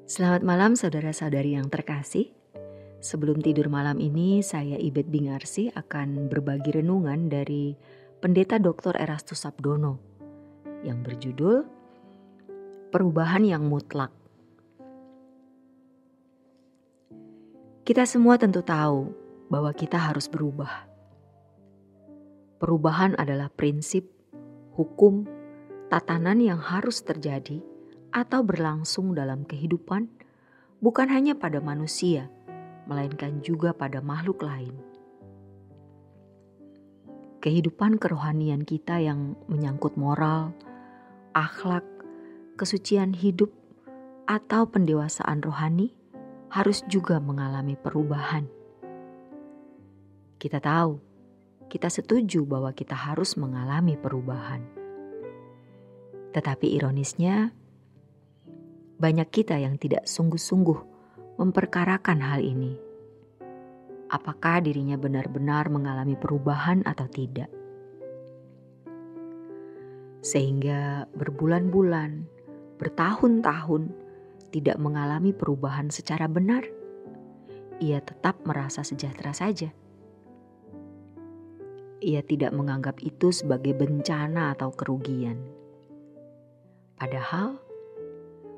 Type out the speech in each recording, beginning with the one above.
Selamat malam saudara-saudari yang terkasih. Sebelum tidur malam ini, saya Ibet Bingarsi akan berbagi renungan dari Pendeta Dr. Erastus Sabdono yang berjudul Perubahan yang Mutlak. Kita semua tentu tahu bahwa kita harus berubah. Perubahan adalah prinsip, hukum, tatanan yang harus terjadi atau berlangsung dalam kehidupan, bukan hanya pada manusia, melainkan juga pada makhluk lain. Kehidupan kerohanian kita yang menyangkut moral, akhlak, kesucian hidup, atau pendewasaan rohani harus juga mengalami perubahan. Kita tahu, kita setuju bahwa kita harus mengalami perubahan. Tetapi ironisnya, banyak kita yang tidak sungguh-sungguh memperkarakan hal ini. Apakah dirinya benar-benar mengalami perubahan atau tidak? Sehingga berbulan-bulan, bertahun-tahun tidak mengalami perubahan secara benar, ia tetap merasa sejahtera saja. Ia tidak menganggap itu sebagai bencana atau kerugian. Padahal,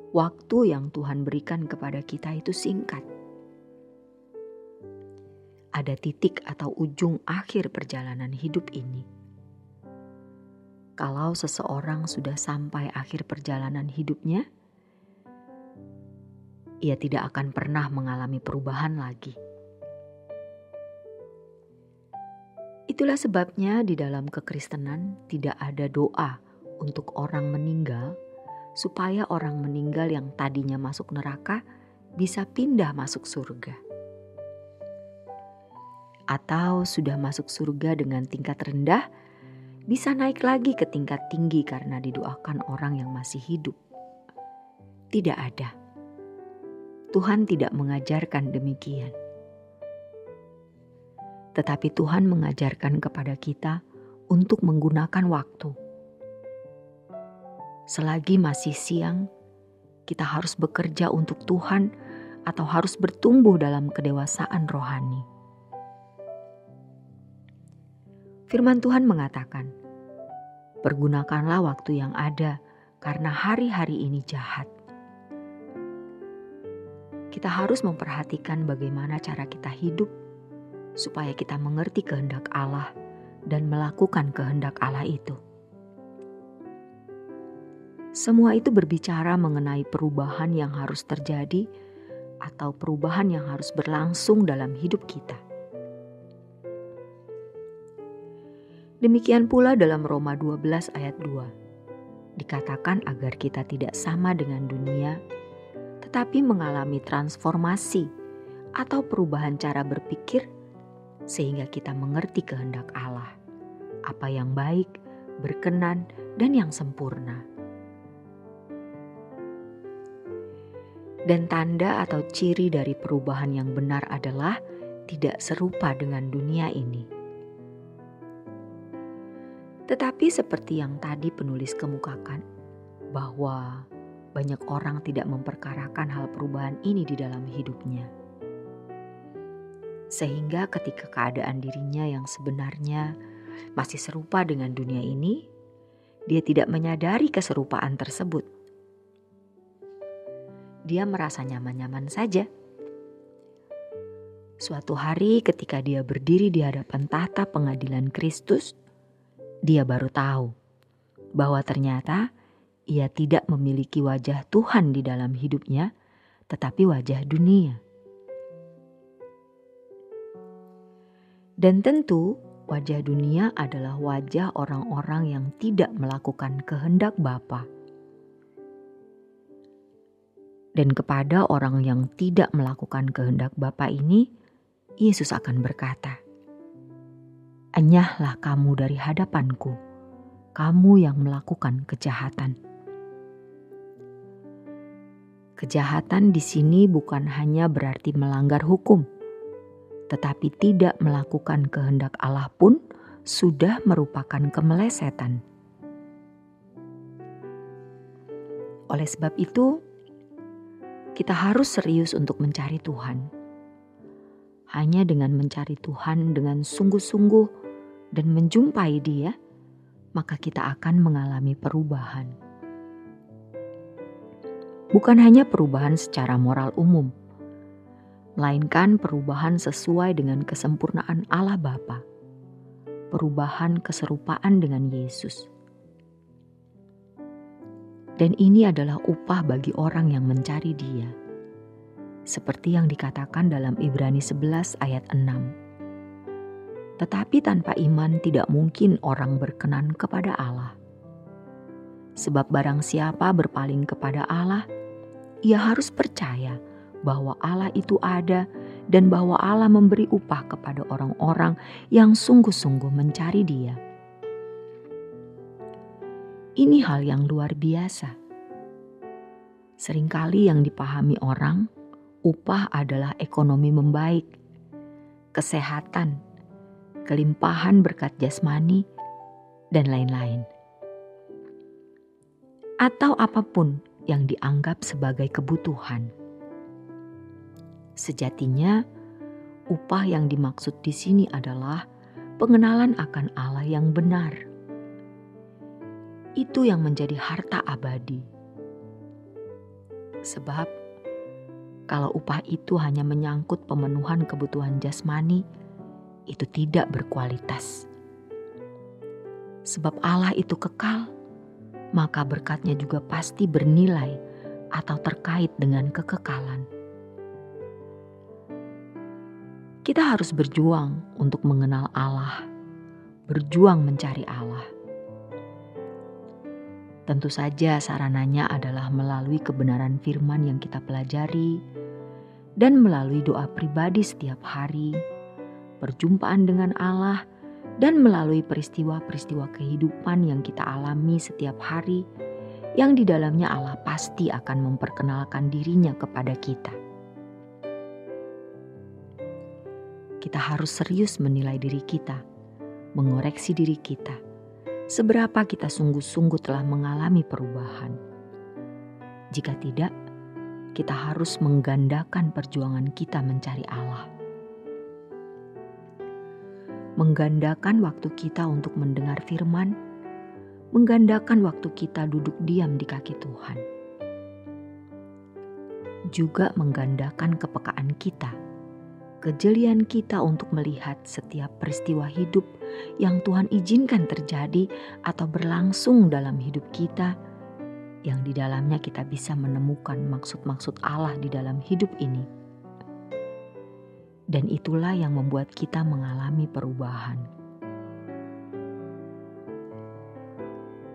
waktu yang Tuhan berikan kepada kita itu singkat. Ada titik atau ujung akhir perjalanan hidup ini. Kalau seseorang sudah sampai akhir perjalanan hidupnya, ia tidak akan pernah mengalami perubahan lagi. Itulah sebabnya di dalam kekristenan tidak ada doa untuk orang meninggal, supaya orang meninggal yang tadinya masuk neraka bisa pindah masuk surga. Atau sudah masuk surga dengan tingkat rendah, bisa naik lagi ke tingkat tinggi karena didoakan orang yang masih hidup. Tidak ada. Tuhan tidak mengajarkan demikian. Tetapi Tuhan mengajarkan kepada kita untuk menggunakan waktu. Selagi masih siang, kita harus bekerja untuk Tuhan atau harus bertumbuh dalam kedewasaan rohani. Firman Tuhan mengatakan, pergunakanlah waktu yang ada karena hari-hari ini jahat. Kita harus memperhatikan bagaimana cara kita hidup supaya kita mengerti kehendak Allah dan melakukan kehendak Allah itu. Semua itu berbicara mengenai perubahan yang harus terjadi atau perubahan yang harus berlangsung dalam hidup kita. Demikian pula dalam Roma 12 ayat 2. Dikatakan agar kita tidak sama dengan dunia, tetapi mengalami transformasi atau perubahan cara berpikir sehingga kita mengerti kehendak Allah, apa yang baik, berkenan, dan yang sempurna. Dan tanda atau ciri dari perubahan yang benar adalah tidak serupa dengan dunia ini. Tetapi seperti yang tadi penulis kemukakan, bahwa banyak orang tidak memperkarakan hal perubahan ini di dalam hidupnya. Sehingga ketika keadaan dirinya yang sebenarnya masih serupa dengan dunia ini, dia tidak menyadari keserupaan tersebut. Dia merasa nyaman-nyaman saja. Suatu hari ketika dia berdiri di hadapan tahta pengadilan Kristus, dia baru tahu bahwa ternyata ia tidak memiliki wajah Tuhan di dalam hidupnya, tetapi wajah dunia. Dan tentu wajah dunia adalah wajah orang-orang yang tidak melakukan kehendak Bapa. Dan kepada orang yang tidak melakukan kehendak Bapa ini, Yesus akan berkata, "Enyahlah kamu dari hadapanku, kamu yang melakukan kejahatan." Kejahatan di sini bukan hanya berarti melanggar hukum, tetapi tidak melakukan kehendak Allah pun sudah merupakan kemelesetan. Oleh sebab itu, kita harus serius untuk mencari Tuhan. Hanya dengan mencari Tuhan dengan sungguh-sungguh dan menjumpai Dia, maka kita akan mengalami perubahan. Bukan hanya perubahan secara moral umum, melainkan perubahan sesuai dengan kesempurnaan Allah Bapa, perubahan keserupaan dengan Yesus. Dan ini adalah upah bagi orang yang mencari Dia, seperti yang dikatakan dalam Ibrani 11 ayat 6. Tetapi tanpa iman tidak mungkin orang berkenan kepada Allah. Sebab barang siapa berpaling kepada Allah, ia harus percaya bahwa Allah itu ada dan bahwa Allah memberi upah kepada orang-orang yang sungguh-sungguh mencari Dia. Ini hal yang luar biasa. Seringkali yang dipahami orang, upah adalah ekonomi membaik, kesehatan, kelimpahan berkat jasmani, dan lain-lain. Atau apapun yang dianggap sebagai kebutuhan. Sejatinya, upah yang dimaksud di sini adalah pengenalan akan Allah yang benar. Itu yang menjadi harta abadi. Sebab, kalau upah itu hanya menyangkut pemenuhan kebutuhan jasmani, itu tidak berkualitas. Sebab Allah itu kekal, maka berkatnya juga pasti bernilai atau terkait dengan kekekalan. Kita harus berjuang untuk mengenal Allah, berjuang mencari Allah. Tentu saja sarananya adalah melalui kebenaran firman yang kita pelajari dan melalui doa pribadi setiap hari, perjumpaan dengan Allah, dan melalui peristiwa-peristiwa kehidupan yang kita alami setiap hari, yang di dalamnya Allah pasti akan memperkenalkan dirinya kepada kita. Kita harus serius menilai diri kita, mengoreksi diri kita, seberapa kita sungguh-sungguh telah mengalami perubahan. Jika tidak, kita harus menggandakan perjuangan kita mencari Allah. Menggandakan waktu kita untuk mendengar firman, menggandakan waktu kita duduk diam di kaki Tuhan. Juga menggandakan kepekaan kita, kejelian kita untuk melihat setiap peristiwa hidup yang Tuhan izinkan terjadi atau berlangsung dalam hidup kita, yang di dalamnya kita bisa menemukan maksud-maksud Allah di dalam hidup ini. Dan itulah yang membuat kita mengalami perubahan.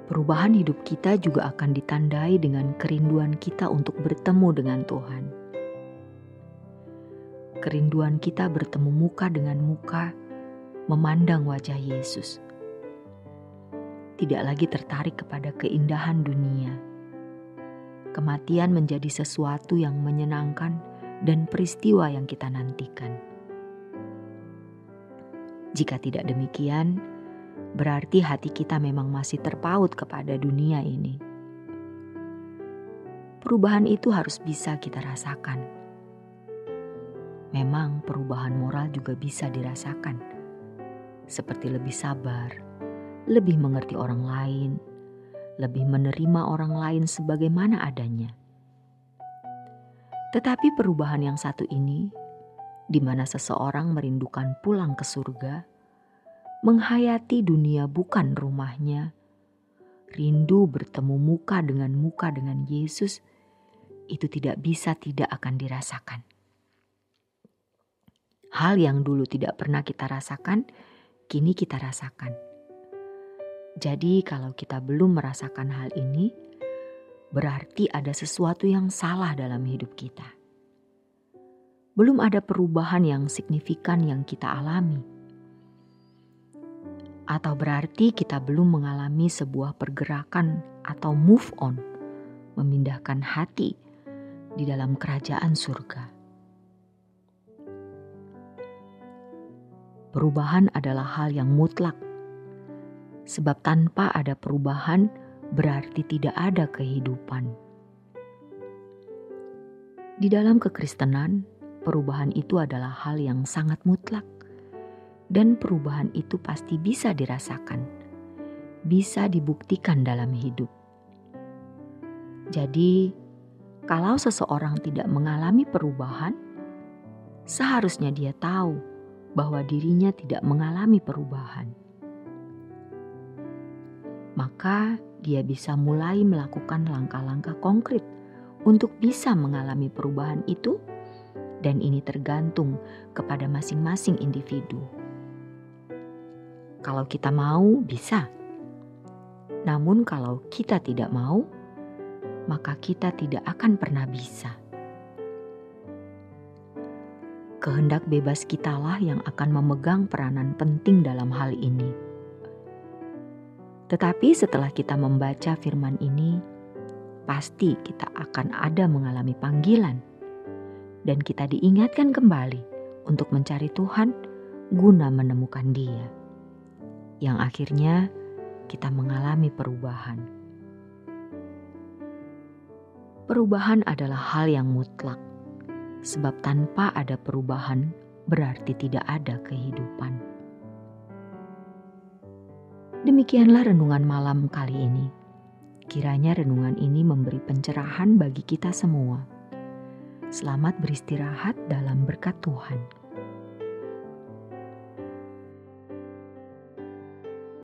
Perubahan hidup kita juga akan ditandai dengan kerinduan kita untuk bertemu dengan Tuhan. Kerinduan kita bertemu muka dengan muka, memandang wajah Yesus. Tidak lagi tertarik kepada keindahan dunia. Kematian menjadi sesuatu yang menyenangkan dan peristiwa yang kita nantikan. Jika tidak demikian, berarti hati kita memang masih terpaut kepada dunia ini. Perubahan itu harus bisa kita rasakan. Memang perubahan moral juga bisa dirasakan, seperti lebih sabar, lebih mengerti orang lain, lebih menerima orang lain sebagaimana adanya. Tetapi perubahan yang satu ini, di mana seseorang merindukan pulang ke surga, menghayati dunia bukan rumahnya, rindu bertemu muka dengan Yesus, itu tidak bisa tidak akan dirasakan. Hal yang dulu tidak pernah kita rasakan, kini kita rasakan. Jadi kalau kita belum merasakan hal ini, berarti ada sesuatu yang salah dalam hidup kita. Belum ada perubahan yang signifikan yang kita alami. Atau berarti kita belum mengalami sebuah pergerakan atau move on, memindahkan hati di dalam kerajaan surga. Perubahan adalah hal yang mutlak, sebab tanpa ada perubahan berarti tidak ada kehidupan. Di dalam kekristenan, perubahan itu adalah hal yang sangat mutlak, dan perubahan itu pasti bisa dirasakan, bisa dibuktikan dalam hidup. Jadi, kalau seseorang tidak mengalami perubahan, seharusnya dia tahu bahwa dirinya tidak mengalami perubahan. Maka dia bisa mulai melakukan langkah-langkah konkret untuk bisa mengalami perubahan itu, dan ini tergantung kepada masing-masing individu. Kalau kita mau, bisa. Namun kalau kita tidak mau, maka kita tidak akan pernah bisa. Kehendak bebas kitalah yang akan memegang peranan penting dalam hal ini. Tetapi setelah kita membaca firman ini, pasti kita akan ada mengalami panggilan, dan kita diingatkan kembali untuk mencari Tuhan guna menemukan Dia, yang akhirnya kita mengalami perubahan. Perubahan adalah hal yang mutlak, sebab tanpa ada perubahan berarti tidak ada kehidupan. Demikianlah renungan malam kali ini. Kiranya renungan ini memberi pencerahan bagi kita semua. Selamat beristirahat dalam berkat Tuhan.